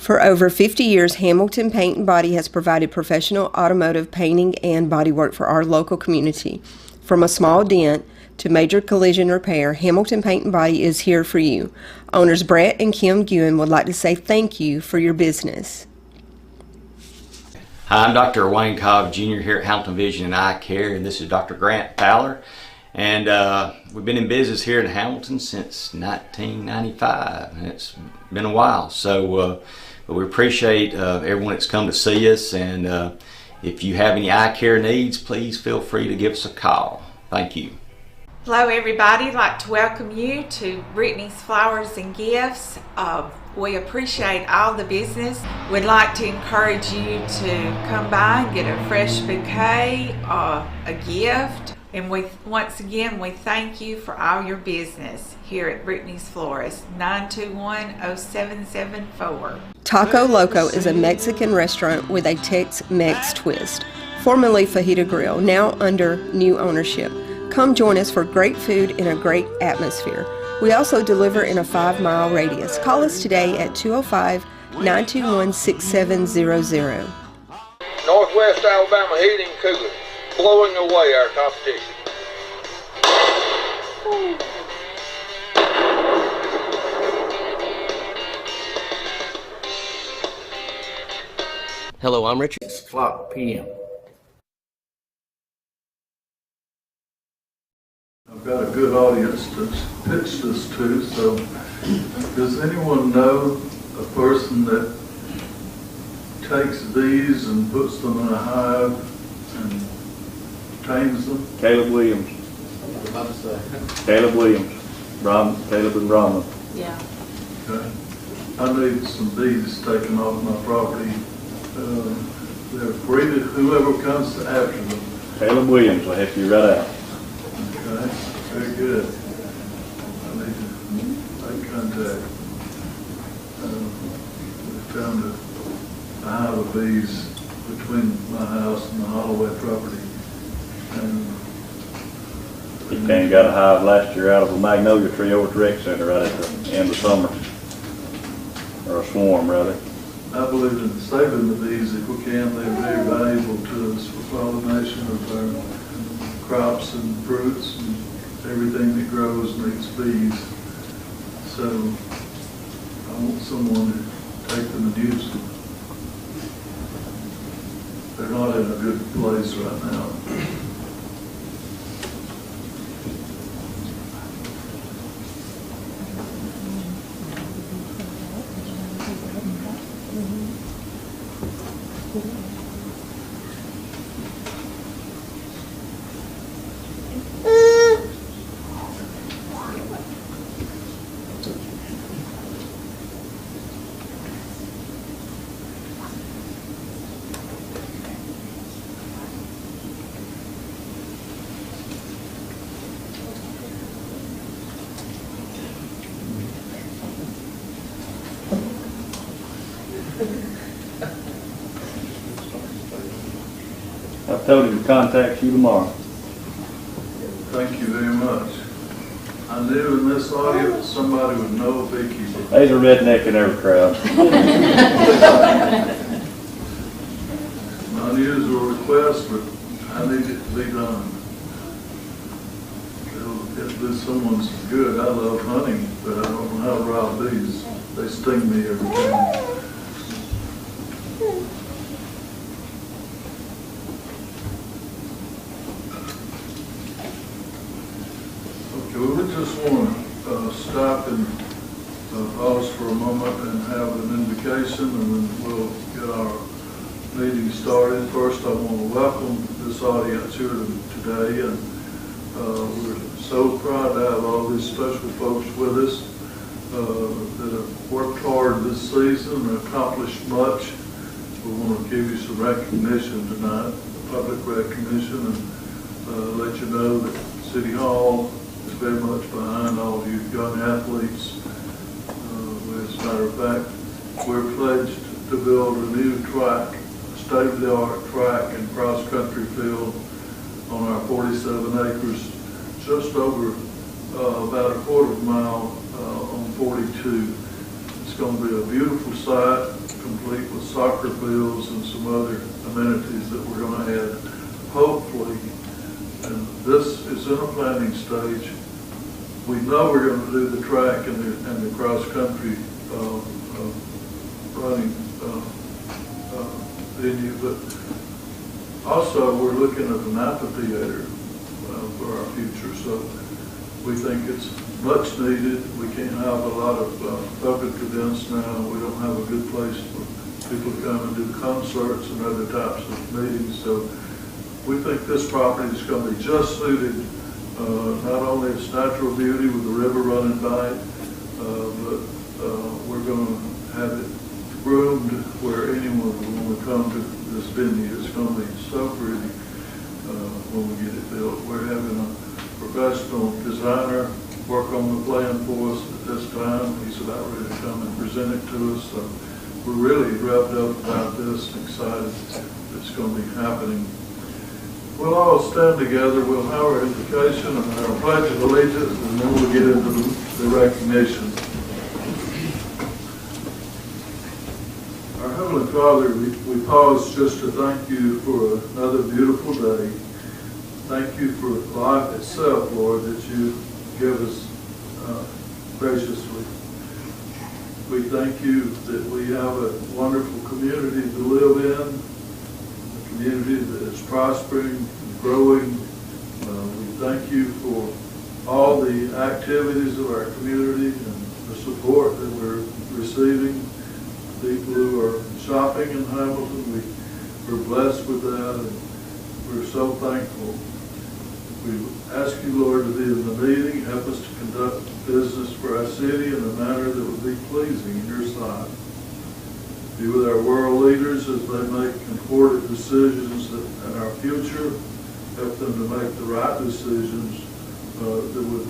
For over 50 years, Hamilton Paint and Body has provided professional automotive painting and bodywork for our local community. From a small dent to major collision repair, Hamilton Paint and Body is here for you. Owners Brett and Kim Guin would like to say thank you for your business. Hi, I'm Dr. Wayne Cobb Jr. here at Hamilton Vision and Eye Care, and this is Dr. Grant Fowler. And we've been in business here in Hamilton since 1995, and it's been a while. So but we appreciate everyone that's come to see us, and if you have any eye care needs, please feel free to give us a call. Thank you. Hello everybody, I'd like to welcome you to Brittany's Flowers and Gifts. We appreciate all the business. We'd like to encourage you to come by and get a fresh bouquet, a gift. And once again, we thank you for all your business here at Brittany's Florist, 921-0774. Taco Loco is a Mexican restaurant with a Tex-Mex twist, formerly Fajita Grill, now under new ownership. Come join us for great food in a great atmosphere. We also deliver in a 5-mile radius. Call us today at 205-921-6700. Northwest Alabama Heating and Cooling, blowing away our competition. Hello, I'm Richard. 6 o'clock p.m. I've got a good audience to pitch this to, so does anyone know a person that takes bees and puts them in a hive and tames them? Caleb Williams. I was about to say. Caleb Williams. Caleb and Brahma. Yeah. Okay. I need some bees taken off my property. They're free to whoever comes after them. Caleb Williams will help you right out. Okay, very good. I need to make contact. We found a hive of bees between my house and the Holloway property. And He came got a hive last year out of a magnolia tree over at the rec center right at the end of summer. Or a swarm, rather. I believe in saving the bees if we can. They're very valuable to us for pollination of our crops and fruits, and everything that grows needs bees. So I want someone to take them and use them. They're not in a good place right now. I've told him to contact you tomorrow. Thank you very much. I knew in this audience somebody would know a beekeeper. There's a redneck in every crowd. An unusual request, but I need it to be done. It'll do someone some good. I love hunting, but I don't know how to rob bees. They sting me every time. Okay, well, we just want to stop and pause for a moment and have an invocation, and then we'll get our meeting started. First, I want to welcome this audience here today, and we're so proud to have all these special folks with us that have worked hard this season and accomplished much. We want to give you some recognition tonight, public recognition, and let you know that City Hall is very much behind all you young athletes. As a matter of fact, we're pledged to build a new track, a state-of-the-art track and cross-country field on our 47 acres, just over about a quarter of a mile on 42. It's going to be a beautiful site. complete with soccer fields and some other amenities that we're going to add. Hopefully, and this is in a planning stage, we know we're going to do the track and the cross-country running venue, but also we're looking at an amphitheater for our future. So we think it's much needed. We can't have a lot of public events now. We don't have a good place for people to come and do concerts and other types of meetings. So we think this property is going to be just suited, not only its natural beauty with the river running by it, but we're going to have it groomed where anyone will want to come to this venue. It's going to be so pretty when we get it built. We're having a professional designer work on the plan for us at this time. He's about ready to come and present it to us. So we're really revved up about this and excited it's going to be happening. We'll all stand together. We'll have our invocation and our pledge of allegiance, and then we'll get into the recognition. Our Heavenly Father, we pause just to thank you for another beautiful day. Thank you for life itself, Lord, that you give us graciously. We thank you that we have a wonderful community to live in, a community that is prospering and growing. We thank you for all the activities of our community and the support that we're receiving. People who are shopping in Hamilton, we're blessed with that, and we're so thankful. We ask you, Lord, to be in the meeting, help us to conduct business for our city in a manner that would be pleasing in your sight. Be with our world leaders as they make important decisions in our future. Help them to make the right decisions that would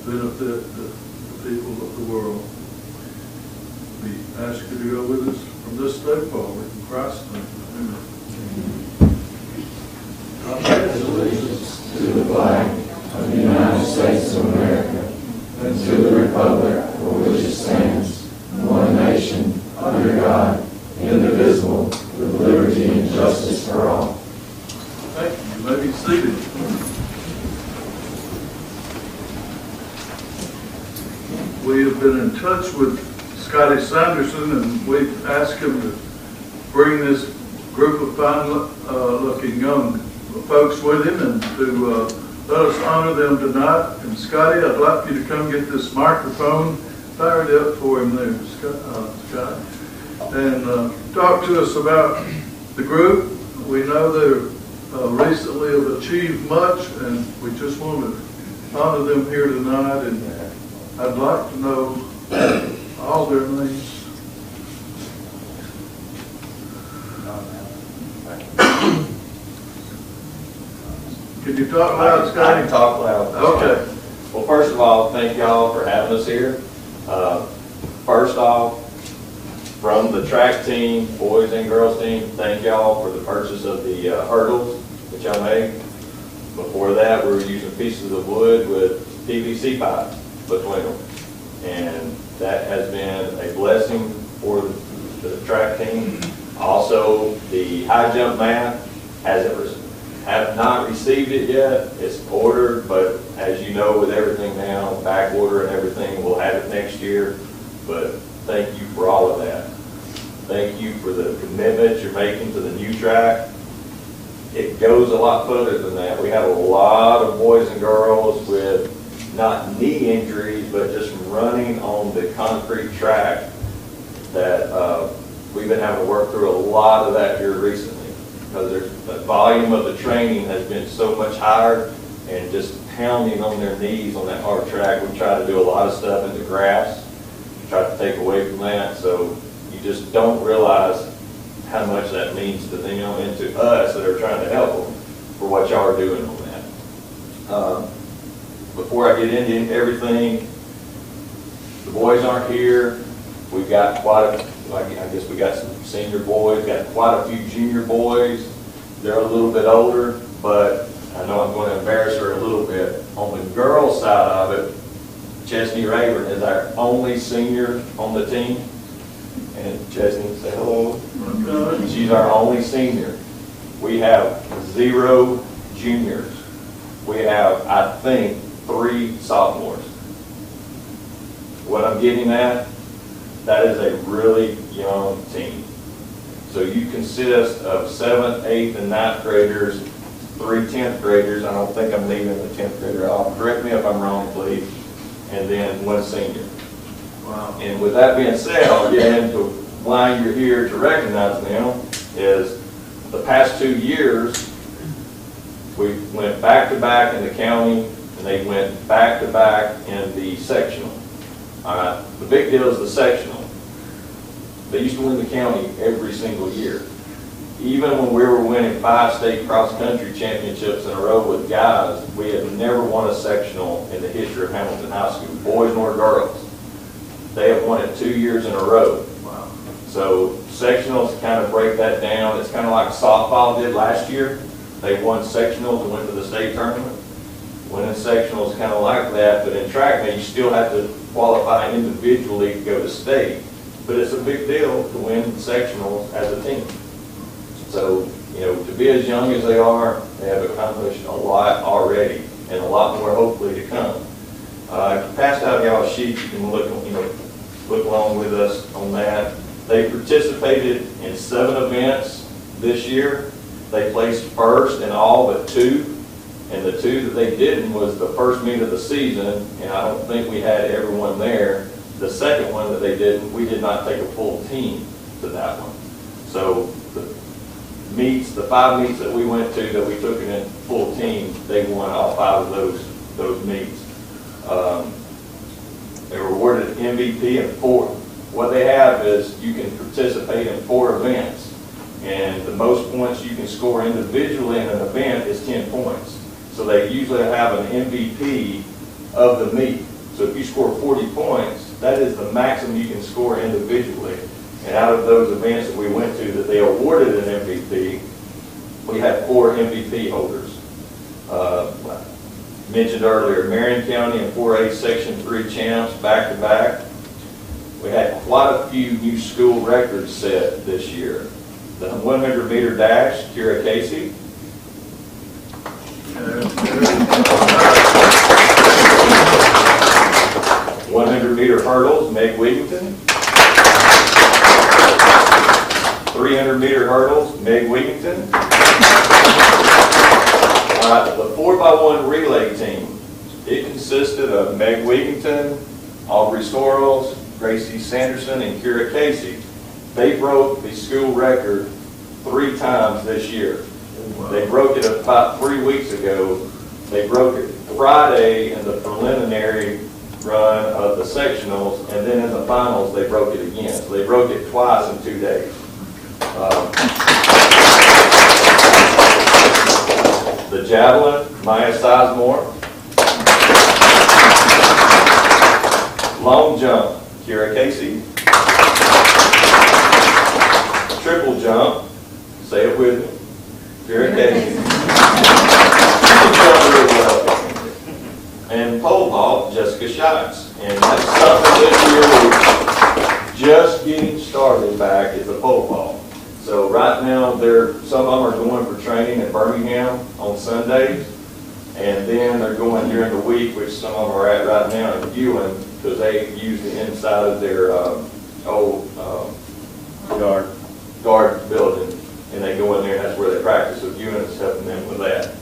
benefit the people of the world. We ask you to go with us from this day forward. In Christ's name, amen. I pledge allegiance to the flag of the United States of America and to the republic for which it stands, one nation, under God, indivisible, with liberty and justice for all. Thank you. You may be seated. We have been in touch with Scotty Sanderson, and we've asked him to bring this group of fine-looking young folks with him and to let us honor them tonight. And Scotty, I'd like you to come get this microphone fired up for him there, Scott, and talk to us about the group. We know they recently have achieved much, and we just want to honor them here tonight. And I'd like to know all their names. Can you talk loud, Scotty? I can talk loud. Okay. Well, first of all, thank y'all for having us here. First off, from the track team, boys and girls team, thank y'all for the purchase of the hurdles that y'all made. Before that, we were using pieces of wood with PVC pipe between them. And that has been a blessing for the track team. Also, the high jump mat have not received it yet. It's ordered, but as you know, with everything now, back order and everything, we'll have it next year. But thank you for all of that. Thank you for the commitment you're making to the new track. It goes a lot further than that. We have a lot of boys and girls with not knee injuries, but just running on the concrete track that we've been having to work through a lot of that here recently, because the volume of the training has been so much higher, and just pounding on their knees on that hard track. We try to do a lot of stuff in the grass, try to take away from that, so you just don't realize how much that means to them and to us that are trying to help them for what y'all are doing on that. Before I get into everything, the boys aren't here. We've got I guess we got some senior boys, got quite a few junior boys. They're a little bit older, but I know I'm going to embarrass her a little bit. On the girls' side of it, Chesney Rayburn is our only senior on the team. And Chesney, say hello. Okay. She's our only senior. We have 0 juniors. We have, I think, 3 sophomores. What I'm getting at, that is a really young team. So you consist of 7th, 8th, and 9th graders, 3 10th graders. I don't think I'm leaving the 10th grader off. Correct me if I'm wrong, please. And then 1 senior. Wow. And with that being said, I'll get into why you're here to recognize them. Is the past 2 years, we went back-to-back in the county, and they went back-to-back in the sectional. All right, the big deal is the sectional. They used to win the county every single year. Even when we were winning 5 state cross-country championships in a row with guys, we had never won a sectional in the history of Hamilton High School, boys nor girls. They have won it 2 years in a row. Wow. So sectionals kind of break that down. It's kind of like softball did last year. They won sectionals and went to the state tournament. Winning sectionals kind of like that, but in track, now you still have to qualify individually to go to state. But it's a big deal to win sectionals as a team. So, you know, to be as young as they are, they have accomplished a lot already, and a lot more hopefully to come. Passed out y'all's sheet, you can look along with us on that. They participated in 7 events this year. They placed first in all but 2. And the 2 that they didn't was the first meet of the season, and I don't think we had everyone there. The second one that they didn't, we did not take a full team to that one. So the 5 meets that we went to that we took it in full team, they won all 5 of those meets. They were awarded MVP in 4. What they have is you can participate in 4 events, and the most points you can score individually in an event is 10 points. So they usually have an MVP of the meet. So if you score 40 points, that is the maximum you can score individually. And out of those events that we went to that they awarded an MVP, we had 4 MVP holders. Mentioned earlier, Marion County and 4A Section 3 champs back-to-back. We had quite a few new school records set this year. The 100-meter dash, Kira Casey. 100-meter hurdles, Meg Wigington. 300-meter hurdles, Meg Wigington. The 4x1 relay team, it consisted of Meg Wigington, Aubrey Sorrells, Gracie Sanderson, and Kira Casey. They broke the school record 3 times this year. They broke it about 3 weeks ago. They broke it Friday in the preliminary run of the sectionals, and then in the finals they broke it again. So they broke it twice in 2 days. The javelin, Maya Sizemore. Long jump, Kira Casey. Triple jump, say it with me, Kira Casey. And pole vault, Jessica Shites. And that's something this year we're just getting started back at the pole vault. So right now, some of them are going for training in Birmingham on Sundays, and then they're going during the week, which some of them are at right now in Ewan, because they use the inside of their old guard building, and they go in there, and that's where they practice. So Ewan is helping them with that.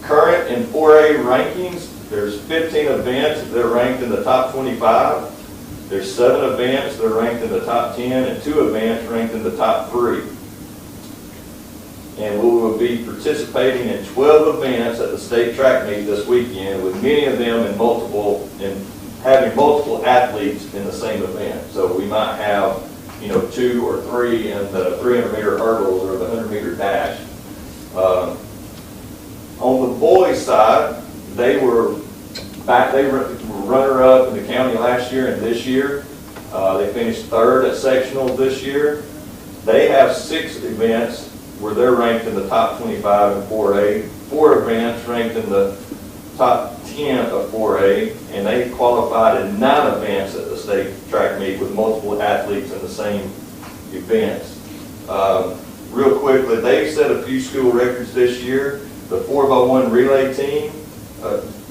Current in 4A rankings, there's 15 events that are ranked in the top 25. There's 7 events that are ranked in the top 10 and 2 events ranked in the top 3. And we will be participating in 12 events at the state track meet this weekend, with many of them having multiple athletes in the same event. So we might have, 2 or 3 in the 300-meter hurdles or the 100-meter dash. On the boys' side, they were runner-up in the county last year and this year. They finished 3rd at sectionals this year. They have 6 events where they're ranked in the top 25 in 4A, 4 events ranked in the top 10 of 4A, and they qualified in 9 events at the state track meet with multiple athletes in the same events. Real quickly, they've set a few school records this year. The 4x1 relay team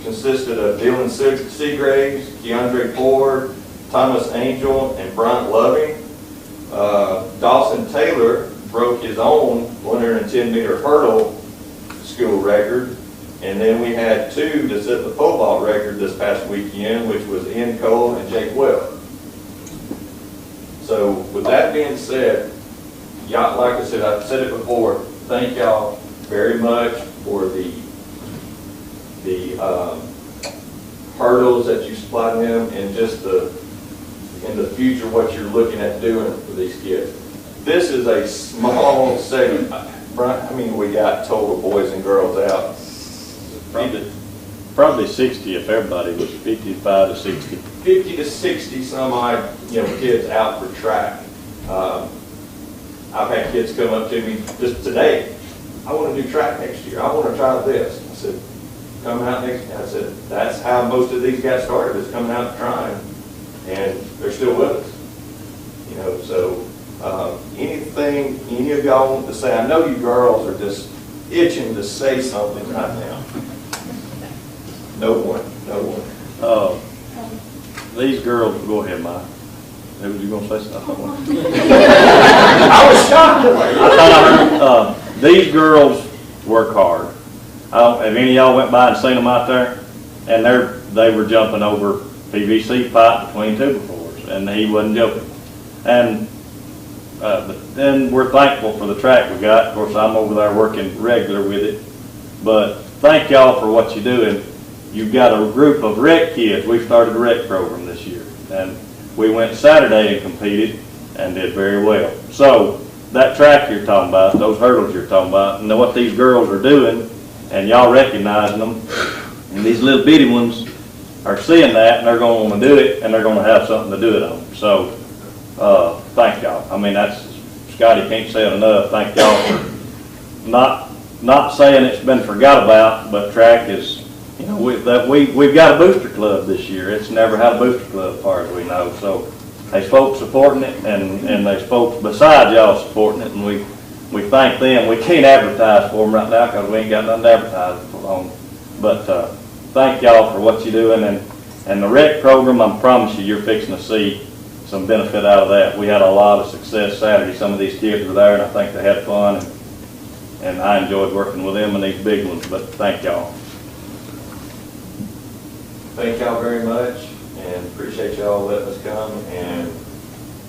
consisted of Dylan Seagraves, Keandre Ford, Thomas Angel, and Bryant Loving. Dawson Taylor broke his own 110-meter hurdle school record. And then we had two to set the pole vault record this past weekend, which was Ian Cole and Jake Webb. So with that being said, y'all, like I said, I've said it before, thank y'all very much for the hurdles that you supplied them, and just in the future what you're looking at doing for these kids. This is a small segment. Brian, how many we got total boys and girls out? Probably 60 if everybody was 55 to 60. 50 to 60 some odd, kids out for track. I've had kids come up to me just today. I want to do track next year. I want to try this. I said, come out next year. I said, that's how most of these got started, is coming out and trying. And they're still with us. So anything any of y'all want to say? I know you girls are just itching to say something right now. No one. These girls, go ahead, Mike. Who was you going to say something? I was shocked. I thought these girls work hard. Have any of y'all went by and seen them out there? And they were jumping over PVC pipe between two befores, and he wasn't joking. And but then we're thankful for the track we got. Of course, I'm over there working regular with it. But thank y'all for what you're doing. You've got a group of rec kids. We started a rec program this year, and we went Saturday and competed and did very well. So that track you're talking about, those hurdles you're talking about, and what these girls are doing, and y'all recognizing them, and these little bitty ones are seeing that, and they're going to want to do it, and they're going to have something to do it on. So thank y'all. I mean, that's, Scotty can't say it enough. Thank y'all for not saying it's been forgot about, but track is, we've got a booster club this year. It's never had a booster club as far as we know. So there's folks supporting it, and there's folks besides y'all supporting it, and we thank them. We can't advertise for them right now because we ain't got nothing to advertise for long. But thank y'all for what you're doing, and the rec program, I promise you're fixing to see some benefit out of that. We had a lot of success Saturday. Some of these kids were there, and I think they had fun, and I enjoyed working with them and these big ones. But thank y'all. Thank y'all very much, and appreciate y'all letting us come, and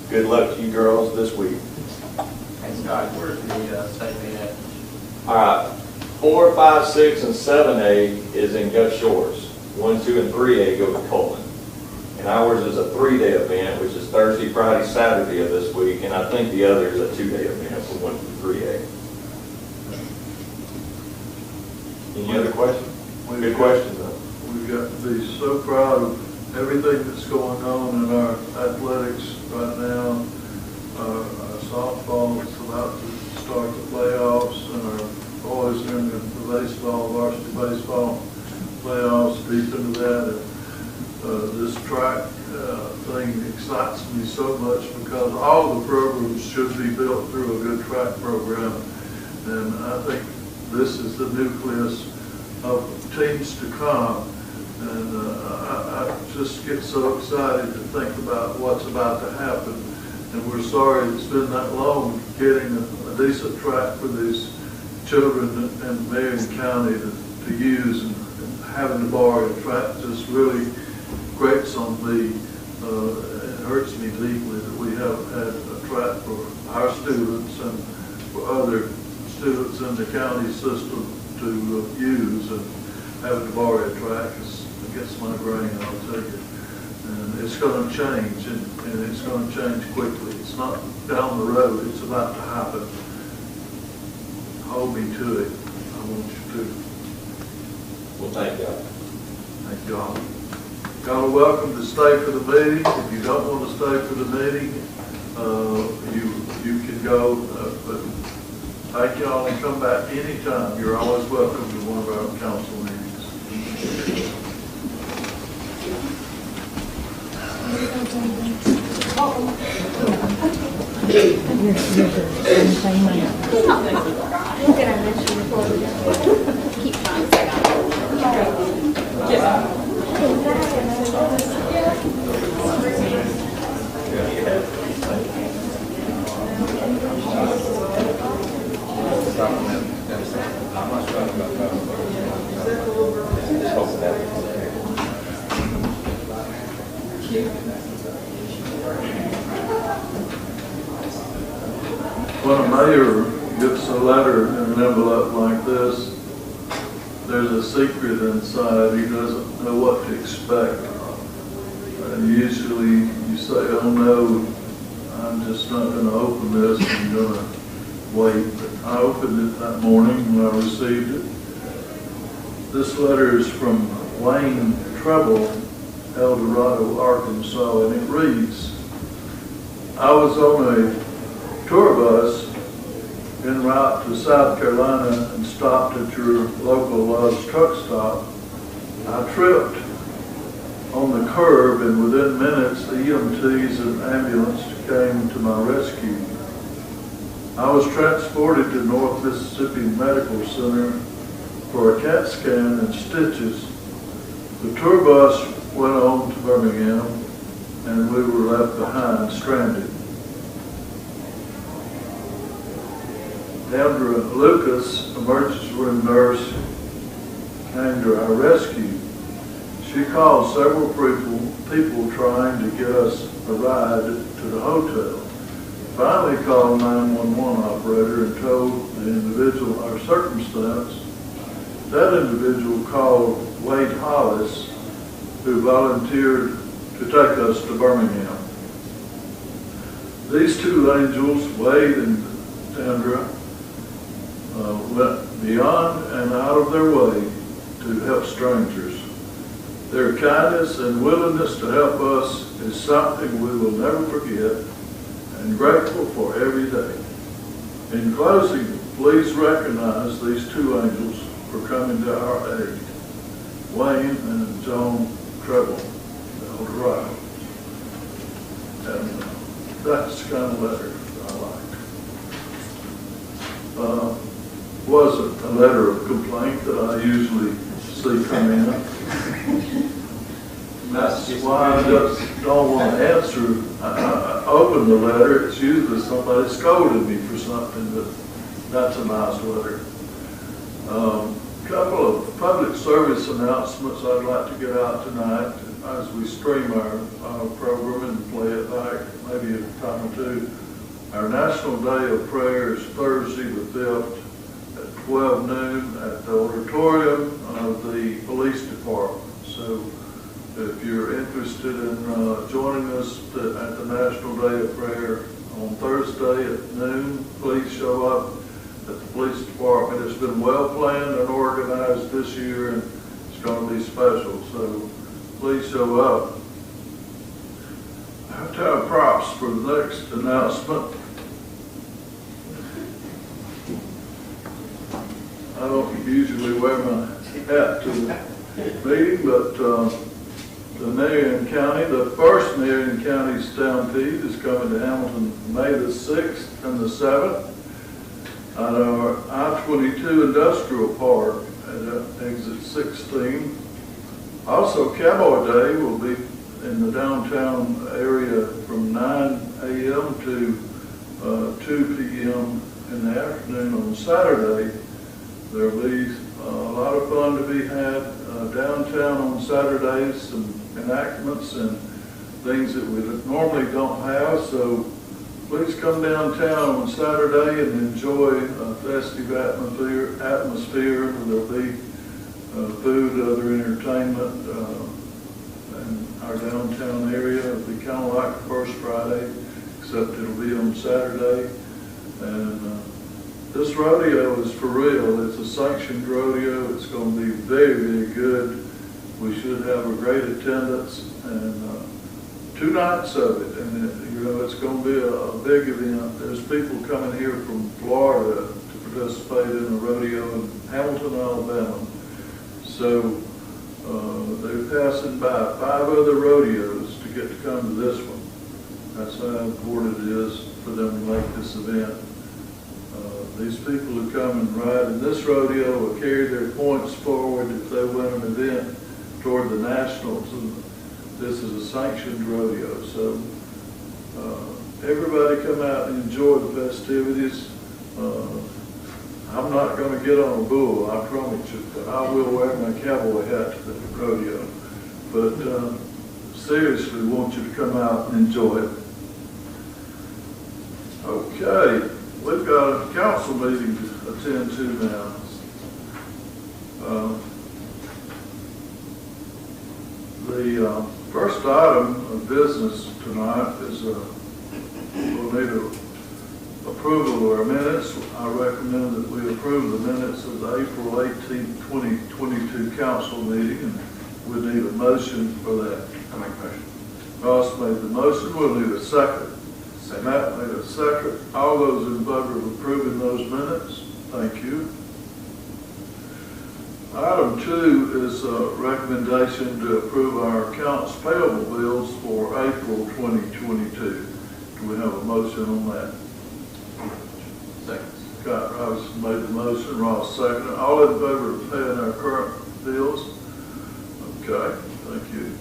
good luck to you girls this week. And Scott, where's the state meet at? All right, 4, 5, 6, and 7A is in Gulf Shores. 1, 2, and 3A go to Coleman. And ours is a 3-day event, which is Thursday, Friday, Saturday of this week, and I think the other is a 2-day event from 1 to 3A. Any other questions? Good questions, though. We've got to be so proud of everything that's going on in our athletics right now. Our softball is about to start the playoffs, and our boys are in the baseball, varsity baseball playoffs, deep into that. This track thing excites me so much because all the programs should be built through a good track program, and I think this is the nucleus of teams to come. And I just get so excited to think about what's about to happen. And we're sorry it's been that long getting a decent track for these children in Marion County to use, and having to borrow a track just really grates on me. It hurts me deeply that we haven't had a track for our students and for other students in the county system to use, and having to borrow a track gets my brain, I'll tell you. And it's going to change, and it's going to change quickly. It's not down the road, it's about to happen. Hold me to it. I want you to. Well, thank y'all. Thank y'all. Y'all are welcome to stay for the meeting. If you don't want to stay for the meeting, you can go. But thank y'all, and come back anytime. You're always welcome to one of our council meetings. When a mayor gets a letter in an envelope like this, there's a secret inside. He doesn't know what to expect. And usually you say, oh no, I'm just not going to open this, I'm going to wait. But I opened it that morning when I received it. This letter is from Wayne Treble, El Dorado, Arkansas, and it reads, I was on a tour bus en route to South Carolina and stopped at your local Love's truck stop. I tripped on the curb, and within minutes the EMTs and ambulance came to my rescue. I was transported to North Mississippi Medical Center for a CAT scan and stitches. The tour bus went on to Birmingham, and we were left behind, stranded. Andrea Lucas, emergency room nurse, came to our rescue. She called several people trying to get us a ride to the hotel. Finally called 911 operator and told the individual our circumstance. That individual called Wade Hollis, who volunteered to take us to Birmingham. These two angels, Wade and Andrea, went beyond and out of their way to help strangers. Their kindness and willingness to help us is something we will never forget and grateful for every day. In closing, please recognize these two angels for coming to our aid, Wayne and Joan Treble, El Dorado. And that's the kind of letter I like. Wasn't a letter of complaint that I usually see come in. That's why I just don't want to answer. I open the letter, it's usually somebody scolded me for something, but that's a nice letter. Couple of public service announcements I'd like to get out tonight as we stream our program and play it back maybe a time or two. Our National Day of Prayer is Thursday the 5th at 12 noon at the auditorium of the police department. So if you're interested in joining us at the National Day of Prayer on Thursday at noon, please show up at the police department. It's been well planned and organized this year, and it's going to be special. So please show up. I have to have props for the next announcement. I don't usually wear my hat to the meeting, but the Marion County, the first Marion County Stampede is coming to Hamilton May the 6th and the 7th at our I-22 Industrial Park at exit 16. Also, Cowboy Day will be in the downtown area from 9 a.m. to 2 p.m. in the afternoon on Saturday. There will be a lot of fun to be had downtown on Saturdays, some enactments and things that we normally don't have. So please come downtown on Saturday and enjoy a festive atmosphere. There'll be food, other entertainment in our downtown area. It'll be kind of like First Friday, except it'll be on Saturday. And this rodeo is for real. It's a sanctioned rodeo. It's going to be very, very good. We should have a great attendance and 2 nights of it. And it's going to be a big event. There's people coming here from Florida to participate in the rodeo in Hamilton, Alabama. So they're passing by 5 other rodeos to get to come to this one. That's how important it is for them to make this event. These people who come and ride in this rodeo will carry their points forward if they win an event toward the nationals. And this is a sanctioned rodeo, so everybody come out and enjoy the festivities. I'm not going to get on a bull, I promise you, but I will wear my cowboy hat to the rodeo. But seriously, want you to come out and enjoy it. Okay, we've got a council meeting to attend to now. The first item of business tonight is we'll need approval of our minutes. I recommend that we approve the minutes of the April 18th, 2022 council meeting, and we need a motion for that. I make a motion. Ross made the motion. We'll need a second. Matt made a second. All those in favor of approving those minutes? Thank you. Item 2 is a recommendation to approve our accounts payable bills for April 2022. Do we have a motion on that? Second. Scott Ross made the motion, Ross seconded. All in favor of paying our current bills? Okay, thank you.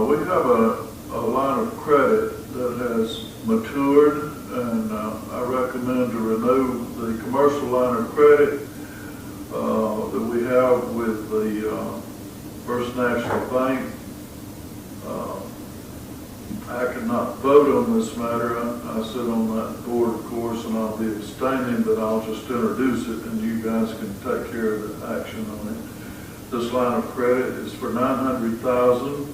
We have a line of credit that has matured, and I recommend to renew the commercial line of credit that we have with the First National Bank. I cannot vote on this matter. I sit on that board, of course, and I'll be abstaining, but I'll just introduce it and you guys can take care of the action on it. This line of credit is for $900,000.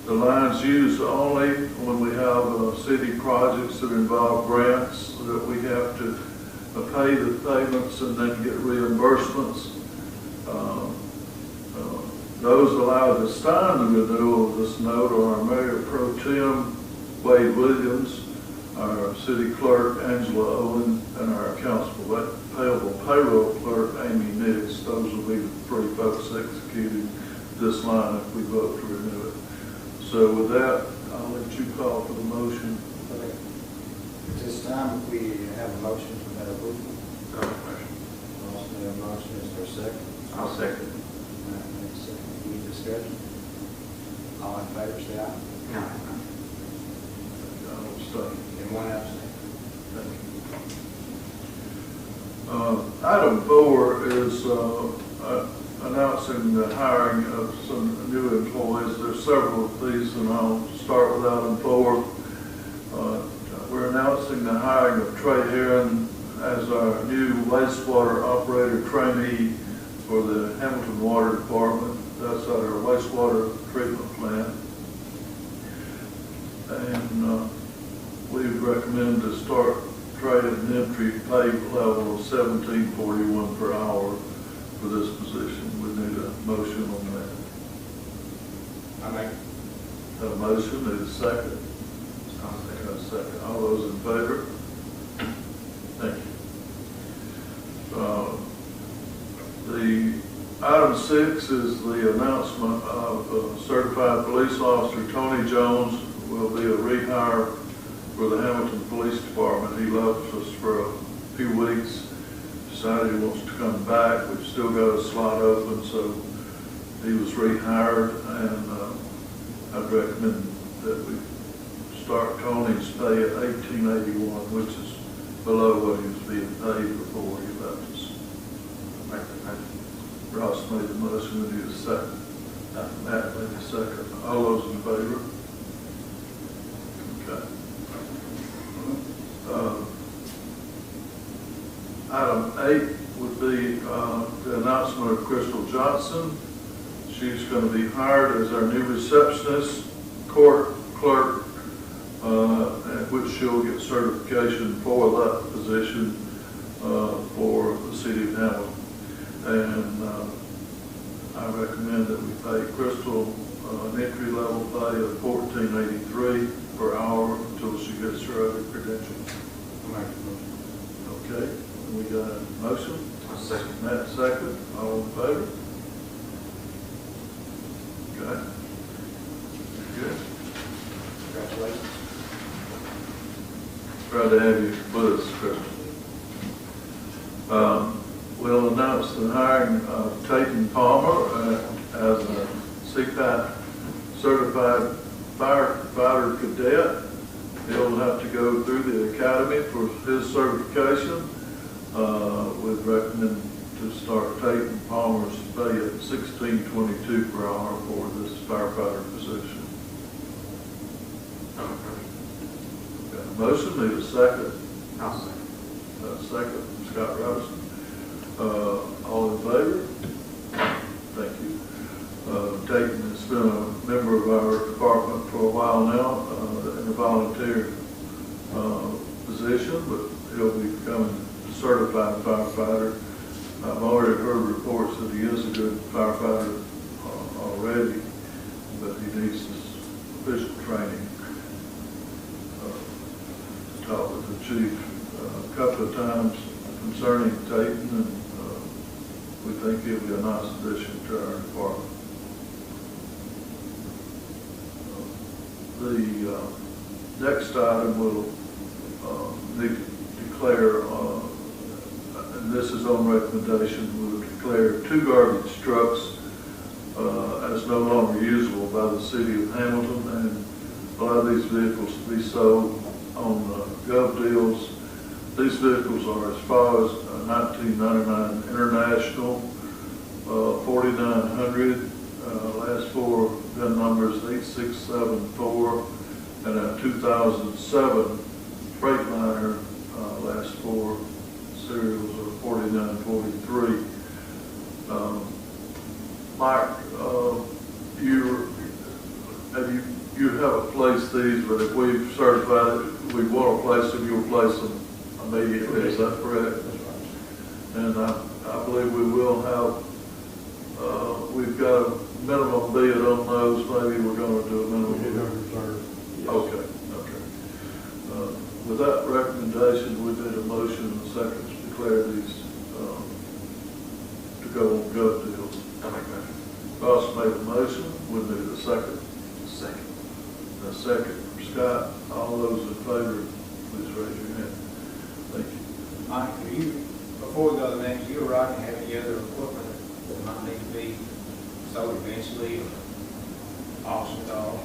The line's used only when we have city projects that involve grants that we have to pay the payments and then get reimbursements. Those allowed to sign the renewal of this note are our Mayor Pro Tem, Wade Williams, our City Clerk, Angela Owen, and our Accounts Payable Payroll Clerk, Amy Nix. Those will be the three folks executing this line if we vote to renew it. So with that, I'll let you call for the motion. Okay. At this time, we have a motion for that approval. Ross made a motion. Is there a second? I'll second. Matt made a second. Any discussion? All in favor, say aye. I'll abstain. And one abstain. Item 4 is announcing the hiring of some new employees. There's several of these, and I'll start with item 4. We're announcing the hiring of Trey Heron as our new wastewater operator trainee for the Hamilton Water Department. That's at our wastewater treatment plant. And we recommend to start Trey at an entry pay level of $17.41 per hour for this position. We need a motion on that. I make. Have a motion, need a second? I'll second. A second. All those in favor? Thank you. The item 6 is the announcement of certified police officer Tony Jones will be a rehire for the Hamilton Police Department. He left us for a few weeks, decided he wants to come back. We've still got a slot open, so he was rehired, and I'd recommend that we start Tony's pay at $18.81, which is below what he was being paid before he left us. Ross made the motion, we need a second. Matt made a second. All those in favor? Okay. Item 8 would be the announcement of Crystal Johnson. She's going to be hired as our new receptionist, court clerk, at which she'll get certification for that position for the city of Hamilton. And I recommend that we pay Crystal an entry-level pay of $14.83 per hour until she gets her other credentials. Okay, we got a motion? I'll second. Matt second. All in favor? Okay. Good. Congratulations. Glad to have you with us, Chris. We'll announce the hiring of Tayton Palmer as a CPAT certified firefighter cadet. He'll have to go through the academy for his certification. We'd recommend to start Tayton Palmer's pay at $16.22 per hour for this firefighter position. Got a motion, need a second? I'll second. Second, Scott Robinson. All in favor? Thank you. Tayton has been a member of our department for a while now, in a volunteer position, but he'll be becoming a certified firefighter. I've already heard reports that he is a good firefighter already, but he needs this official training. Talked with the chief a couple of times concerning Tayton, and we think he'll be a nice addition to our department. The next item will need to declare, and this is on recommendation, we'll declare 2 garbage trucks as no longer usable by the city of Hamilton, and allow these vehicles to be sold on Gov Deals. These vehicles are as follows: 1999 International 4900, last 4 VIN numbers 8674, and a 2007 Freightliner, last 4 serials are 4943. Mike, you haven't placed these, but if we've certified it, we want to place them, you'll place them immediately, is that correct? That's right. And I believe we will have, we've got a minimum bid on those, maybe we're going to do a minimum bid. Okay. With that recommendation, we need a motion and a second to declare these to go on Gov Deals. I'll make that. Ross made a motion, we need a second. Second. A second from Scott. All those in favor, please raise your hand. Thank you. Mike, before we go to the next, you were right to have any other equipment that might need to be sold eventually or auctioned off?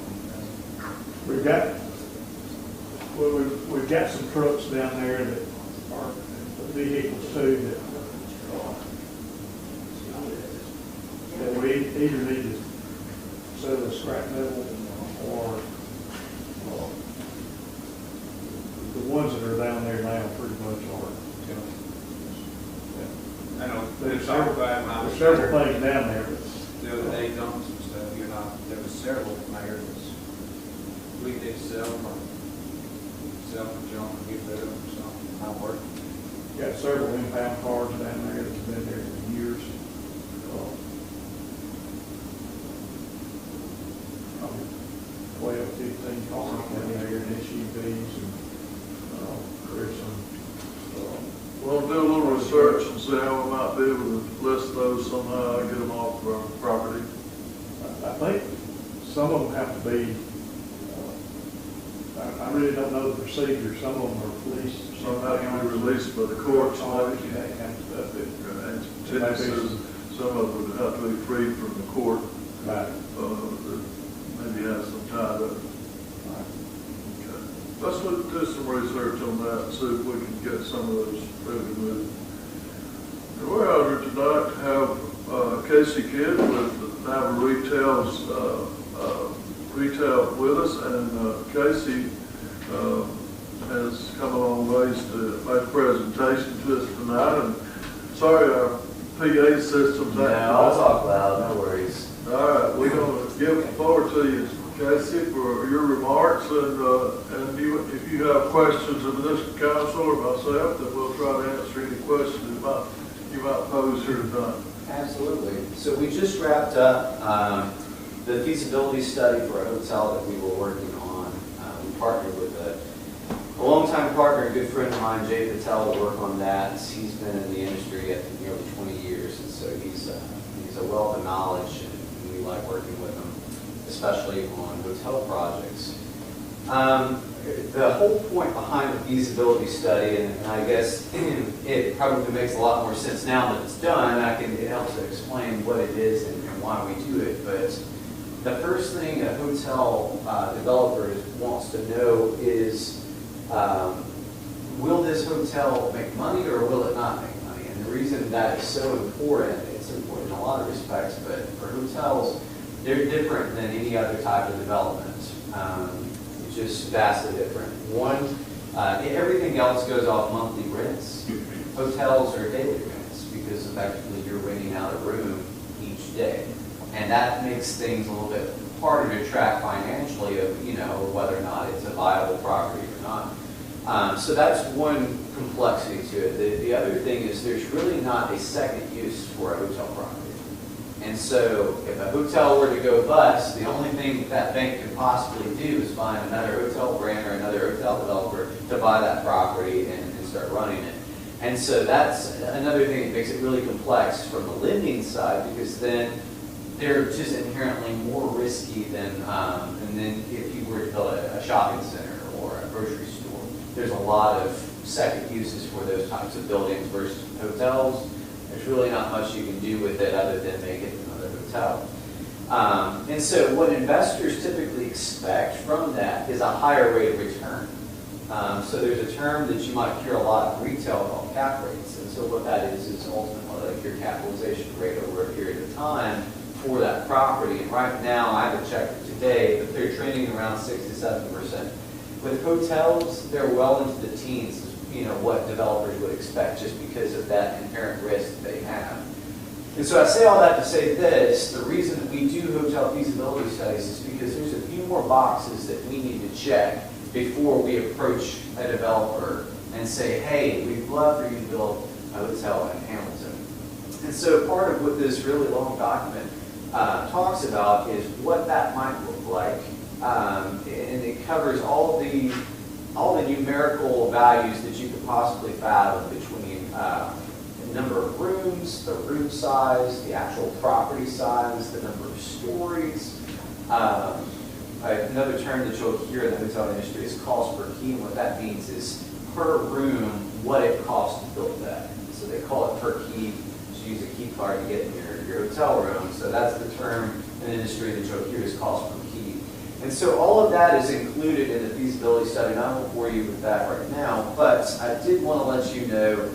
We've got some trucks down there that are vehicles too that we either need to sell the scrap metal or the ones that are down there now pretty much are. I know, There's several things down there, but the other day, dumps and stuff, there was several there that we did sell for junk and get rid of them, so not working. got several impound cars down there that's been there for years. Probably 12, 15 cars down there and SUVs and there's some. We'll do a little research and see how we might be able to list those somehow and get them off of our property. I think some of them have to be, I really don't know the procedure. Some of them are police. Some have to be released by the courts. That kind of stuff. Some of them would have to be freed from the court. Right. That maybe has some tied up. Okay. Let's do some research on that and see if we can get some of those ready to move. And we're out here tonight to have Casey Kidd with Nava Retail with us, and Casey has come a long ways to make a presentation to us tonight. And sorry, our PA system's No, I'll talk loud, no worries. all right, we're going to give the floor to you, Casey, for your remarks, and if you have questions of this council or myself, then we'll try to answer any questions you might pose here tonight. Absolutely. So we just wrapped up the feasibility study for a hotel that we were working on. We partnered with a longtime partner, a good friend of mine, Jay Patel, to work on that. He's been in the industry, I think, nearly 20 years, and so he's a wealth of knowledge, and we like working with him, especially on hotel projects. The whole point behind the feasibility study, and I guess it probably makes a lot more sense now that it's done, it helps to explain what it is and why we do it, but the first thing a hotel developer wants to know is, will this hotel make money or will it not make money? And the reason that is so important, it's important in a lot of respects, but for hotels, they're different than any other type of development. It's just vastly different. One, everything else goes off monthly rents. Hotels are daily rents because effectively you're renting out a room each day. And that makes things a little bit harder to track financially of, whether or not it's a viable property or not. So that's one complexity to it. The other thing is there's really not a second use for a hotel property. And so if a hotel were to go bust, the only thing that bank could possibly do is find another hotel brand or another hotel developer to buy that property and start running it. And so that's another thing that makes it really complex from the lending side, because then they're just inherently more risky than if you were to build a shopping center or a grocery store. There's a lot of second uses for those types of buildings versus hotels. There's really not much you can do with it other than make it another hotel. And so what investors typically expect from that is a higher rate of return. So there's a term that you might hear a lot in retail called cap rates. And so what that is ultimately like your capitalization rate over a period of time for that property. And right now, I haven't checked it today, but they're trending around 6 to 7%. With hotels, they're well into the teens, what developers would expect just because of that inherent risk that they have. And so I say all that to say this, the reason that we do hotel feasibility studies is because there's a few more boxes that we need to check before we approach a developer and say, hey, we'd love for you to build a hotel in Hamilton. And so part of what this really long document talks about is what that might look like. And it covers all the numerical values that you could possibly fathom between the number of rooms, the room size, the actual property size, the number of stories. Another term that you'll hear in the hotel industry is cost per key, and what that means is per room what it costs to build that. So they call it per key. Just use a key card to get in your hotel room. So that's the term in the industry that you'll hear is cost per key. And so all of that is included in the feasibility study, and I won't bore you with that right now, but I did want to let you know,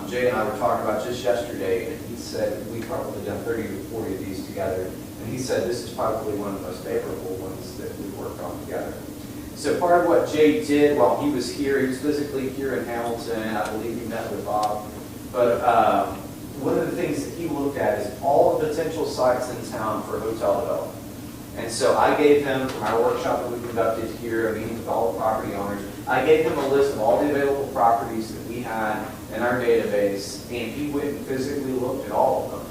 Jay and I were talking about just yesterday, and he said we've probably done 30 to 40 of these together, and he said this is probably one of the most favorable ones that we've worked on together. So part of what Jay did while he was here, he was physically here in Hamilton, I believe he met with Bob, but one of the things that he looked at is all the potential sites in town for hotel development. And so I gave him, from our workshop that we conducted here, a meeting with all the property owners, I gave him a list of all the available properties that we had in our database, and he went and physically looked at all of them.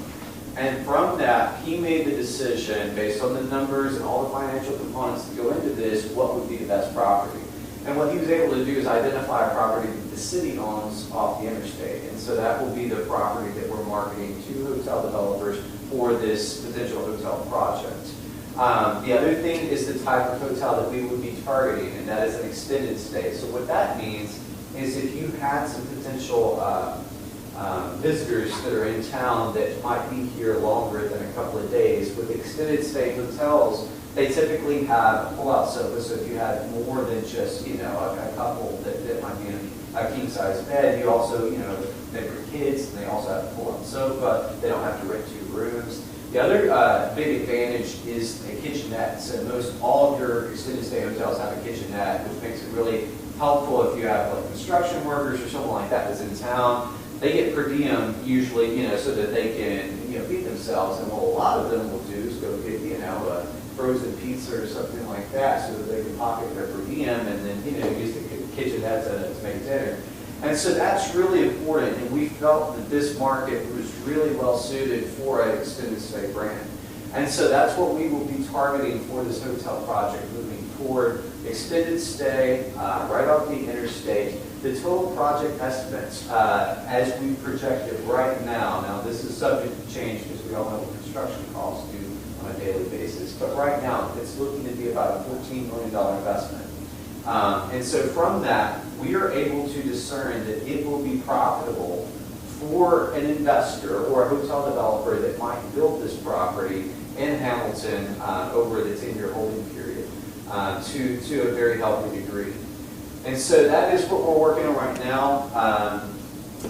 And from that, he made the decision, based on the numbers and all the financial components that go into this, what would be the best property. And what he was able to do is identify a property that the city owns off the interstate. And so that will be the property that we're marketing to hotel developers for this potential hotel project. The other thing is the type of hotel that we would be targeting, and that is an extended stay. So what that means is if you had some potential visitors that are in town that might be here longer than a couple of days, with extended stay hotels, they typically have a pull-out sofa. So if you had more than just, a couple that might be in a king-size bed, you also, they bring kids, and they also have a pull-out sofa. They don't have to rent 2 rooms. The other big advantage is a kitchenette. So all of your extended stay hotels have a kitchenette, which makes it really helpful if you have like construction workers or someone like that that's in town. They get per diem usually, so that they can, feed themselves. And what a lot of them will do is go get, a frozen pizza or something like that, so that they can pocket their per diem and then, use the kitchenette to make dinner. And so that's really important, and we felt that this market was really well suited for an extended stay brand. And so that's what we will be targeting for this hotel project moving forward. Extended stay, right off the interstate. The total project estimates, as we project it right now this is subject to change because we all know what construction costs do on a daily basis, phases, but right now it's looking to be about a $14 million investment. And so from that, we are able to discern that it will be profitable for an investor or a hotel developer that might build this property in Hamilton over the 10-year holding period to a very healthy degree. And so that is what we're working on right now.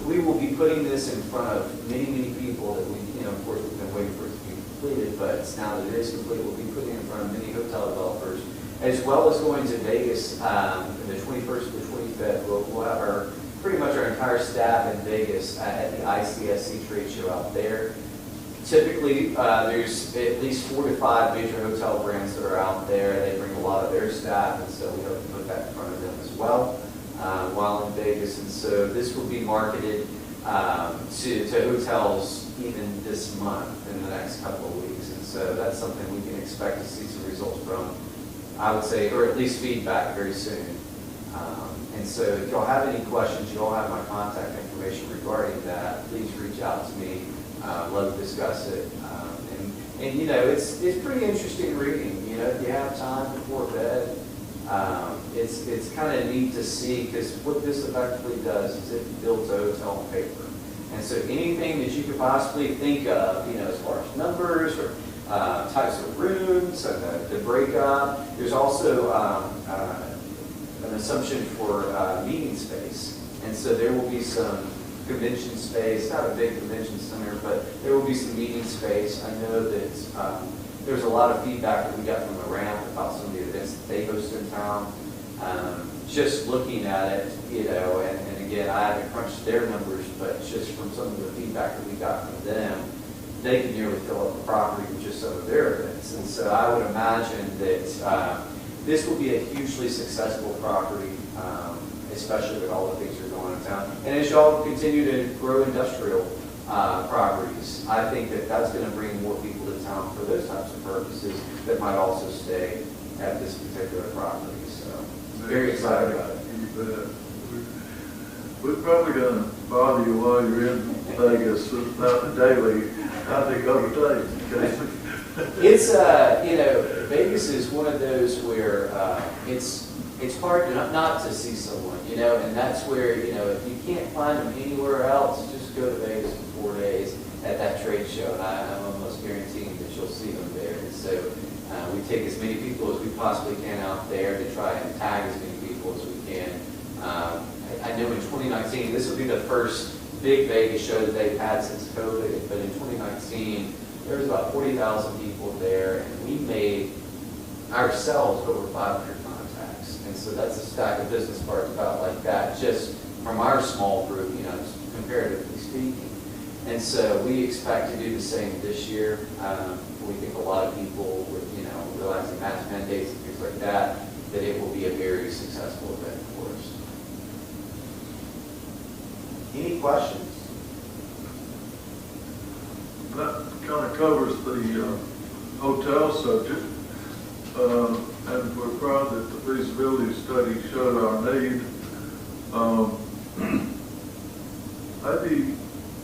We will be putting this in front of many, many people that we, of course, we've been waiting for it to be completed, but now that it is complete, we'll be putting it in front of many hotel developers, as well as going to Vegas in the 21st to the 25th. We'll have pretty much our entire staff in Vegas at the ICSC trade show out there. Typically, there's at least 4 to 5 major hotel brands that are out there. They bring a lot of their staff, and so we hope to put that in front of them as well while in Vegas. And so this will be marketed to hotels even this month in the next couple of weeks. And so that's something we can expect to see some results from, I would say, or at least feedback very soon. And so if y'all have any questions, you all have my contact information regarding that. Please reach out to me. Love to discuss it. And it's pretty interesting reading. If you have time before bed, it's kind of neat to see, because what this effectively does is it builds a hotel on paper. And so anything that you could possibly think of, as far as numbers or types of rooms and the breakup, there's also an assumption for meeting space. And so there will be some convention space, not a big convention center, but there will be some meeting space. I know that there's a lot of feedback that we got from the ramp about some of the events that they host in town. Just looking at it, and again, I haven't crunched their numbers, but just from some of the feedback that we got from them, they can nearly fill up the property with just some of their events. And so I would imagine that this will be a hugely successful property, especially with all the things that are going on in town. And as y'all continue to grow industrial properties, I think that that's going to bring more people to town for those types of purposes that might also stay at this particular property. So very excited about it. We're probably going to bother you while you're in Vegas, not daily, I think other days. It's, Vegas is one of those where it's hard not to see someone, and that's where, if you can't find them anywhere else, just go to Vegas for 4 days at that trade show, and I'm almost guaranteeing that you'll see them there. And so we take as many people as we possibly can out there to try and tag as many people as we can. I know in 2019, this will be the first big Vegas show that they've had since COVID, but in 2019, there was about 40,000 people there, and we made ourselves over 500 contacts. And so that's a stack of business cards about like that, just from our small group, comparatively speaking. And so we expect to do the same this year. We think a lot of people with, realizing mask mandates and things like that it will be a very successful event for us. Any questions? That kind of covers the hotel subject, and we're proud that the feasibility study showed our need.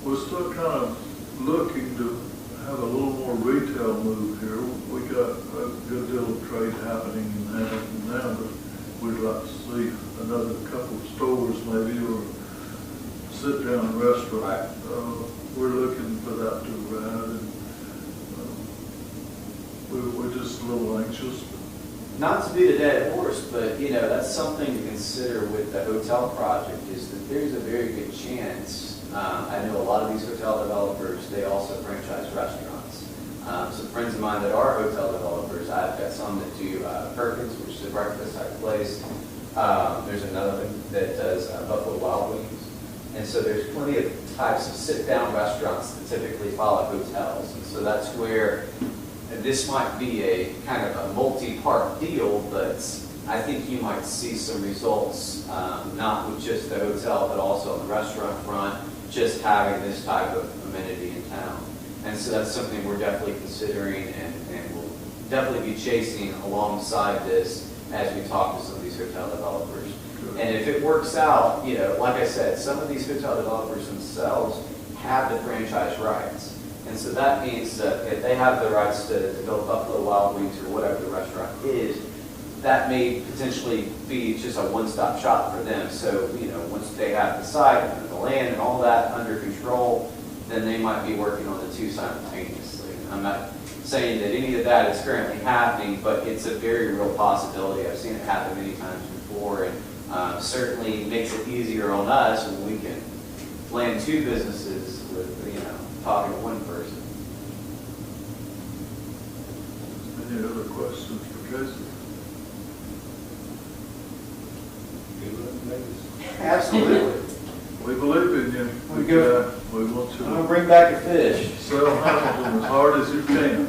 We're still kind of looking to have a little more retail move here. We got a good deal of trade happening in Hamilton now, but we'd like to see another couple of stores maybe, or sit-down restaurant. We're looking for that to ride, and we're just a little anxious. Not to beat a dead horse, but that's something to consider with the hotel project, is that there's a very good chance. I know a lot of these hotel developers, they also franchise restaurants. Some friends of mine that are hotel developers, I've got some that do Perkins, which is a breakfast type place. There's another one that does Buffalo Wild Wings. And so there's plenty of types of sit-down restaurants that typically follow hotels. And so that's where this might be a kind of a multi-part deal, but I think you might see some results, not with just the hotel, but also on the restaurant front, just having this type of amenity in town. And so that's something we're definitely considering, and we'll definitely be chasing alongside this as we talk to some of these hotel developers. And if it works out, like I said, some of these hotel developers themselves have the franchise rights. And so that means that if they have the rights to build Buffalo Wild Wings or whatever the restaurant is, that may potentially be just a one-stop shop for them. So, once they have the site and the land and all that under control, then they might be working on the two simultaneously. I'm not saying that any of that is currently happening, but it's a very real possibility. I've seen it happen many times before, and certainly makes it easier on us when we can land two businesses with, talking to one person. Any other questions for Casey? Absolutely. We believe in you. We go. We want you I'm going to to bring back a fish. sell Hamilton as hard as you can.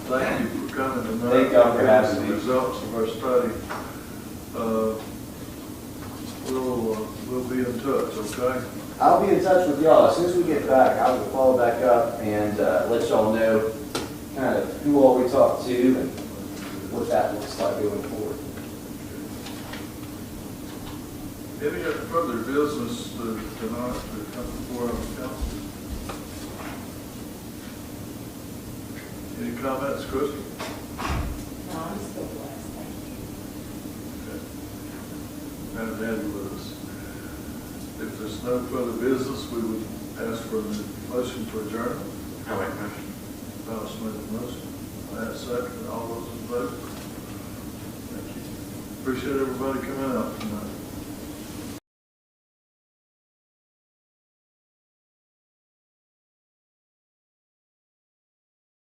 Thank you for coming tonight. Thank y'all for having me. The results of our study. We'll be in touch, okay? I'll be in touch with y'all. As soon as we get back, I will follow back up and let y'all know kind of who all we talked to and what that looks like going forward. Any further business tonight to come before our council? Any comments, Crystal? No, I'm still blessed, thank you. Glad to have you with us. If there's no further business, we would ask for a motion for adjournment. I'll make a motion. House made a motion. Last second, all those in favor? Thank you. Appreciate everybody coming out tonight.